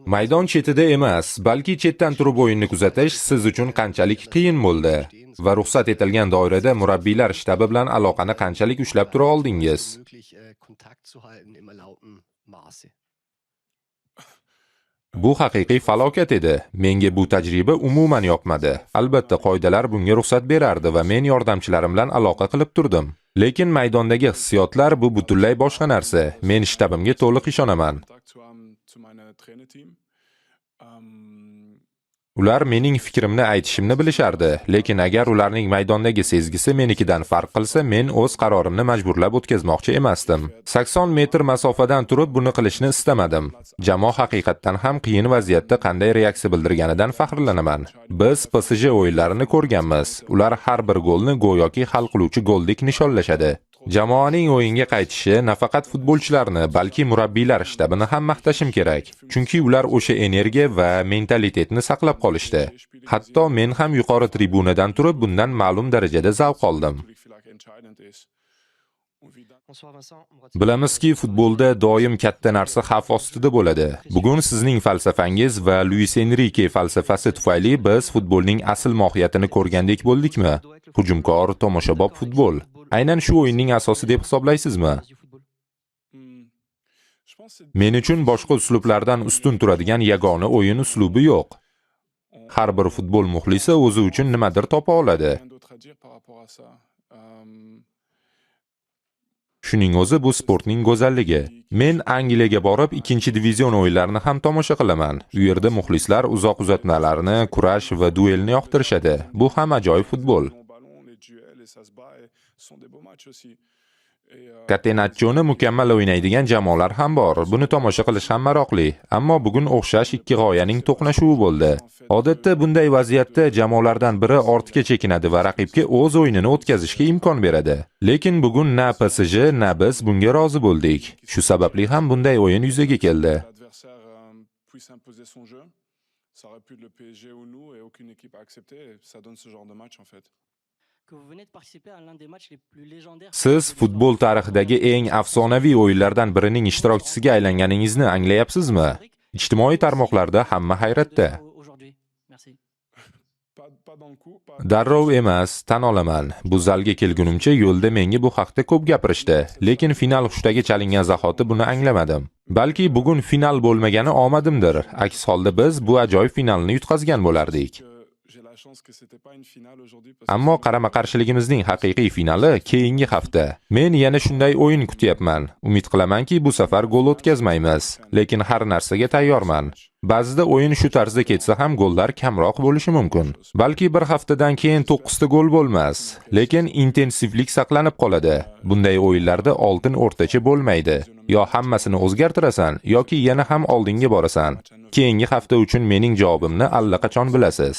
Maydon chetida emas, balki chetdan turib o'yinni kuzatish siz uchun qanchalik qiyin bo'ldi va ruxsat etilgan doirada murabbiylar shtabi bilan aloqani qanchalik ushlab tura oldingiz? Bu haqiqiy falokat edi. Menga bu tajriba umuman yoqmadi. Albatta, qoidalar bunga ruxsat berardi va men yordamchilarim bilan aloqa qilib turdim. Lekin maydondagi hissiyotlar bu butunlay boshqa narsa. Men shtabimga to'liq ishonaman. Ular mening fikrimni aytishimni bilishardi, lekin agar ularning maydondagi sezgisi menikidan farq qilsa, men o'z qarorimni majburlab o'tkazmoqchi emasdim. 80 metr masofadan turib buni qilishni istamadim. Jamoa haqiqatdan ham qiyin vaziyatda qanday reaksiya bildirganidan faxrlanaman. Biz PSG o'yinlarini ko'rganmiz. Ular har bir golni go'yoki hal qiluvchi goldek nishonlashadi. Jamoaning o'yinga qaytishi nafaqat futbolchilarni, balki murabbiylar shtabini ham maqtashim kerak. Chunki ular o'sha energiya va mentalitetni saqlab qolishdi. Hatto men ham yuqori tribunadan turib bundan ma'lum darajada zavq oldim. Bilamizki, futbolda doim katta narsa xavf ostida bo'ladi. Bugun sizning falsafangiz va Luis Enrique falsafasi tufayli biz futbolning asl mohiyatini ko'rgandek bo'ldikmi? Hujumkor, tomoshabob futbol. Aynan shu o'yinning asosi deb hisoblaysizmi? Men uchun boshqa uslublardan ustun turadigan yagona o'yin uslubi yo'q. Har bir futbol muxlisi o'zi uchun nimadir topa oladi. Shuning o'zi bu sportning go'zalligi. Men Angliyaga borib, 2-divizion o'yinlarini ham tomosha qilaman. U yerda muxlislar uzoq uzatmalarni, kurash va duelni yoqtirishadi. Bu ham ajoyib futbol. Catenaccioni mukammal o'ynaydigan jamoalar ham bor. Buni tomosha qilish ham maroqli. Ammo bugun o'xshash ikki g'oyaning to'qnashuvi bo'ldi. Odatda bunday vaziyatda jamoalardan biri ortga chekinadi va raqibga o'z o'yinini o'tkazishga imkon beradi. Lekin bugun na PSG, na biz bunga rozi bo'ldik. Shu sababli ham bunday o'yin yuzaga keldi. Siz futbol tarixidagi eng afsonaviy o'yinlardan birining ishtirokchisiga aylanganingizni anglayapsizmi? Ijtimoiy tarmoqlarda hamma hayratda. Darrov emas, tan olaman. Bu zalga kelgunimcha yo'lda menga bu haqda ko'p gapirishdi, lekin final hushtaga chalingan zahoti buni anglamadim. Balki bugun final bo'lmagani omadimdir. Aks holda biz bu ajoyib finalni yutqazgan bo'lardik. Ammo qarama-qarshiligimizning haqiqiy finali keyingi hafta. Men yana shunday o'yin kutyapman. Umid qilamanki, bu safar gol o'tkazmaymiz, lekin har narsaga tayyorman. Ba'zida o'yin shu tarzda ketsa ham gollar kamroq bo'lishi mumkin. Balki bir haftadan keyin 9 ta gol bo'lmas, lekin intensivlik saqlanib qoladi. Bunday o'yinlarda oltin o'rtacha bo'lmaydi. Yo hammasini o'zgartirasan, yoki yana ham oldinga borasan. Keyingi hafta uchun mening javobimni allaqachon bilasiz.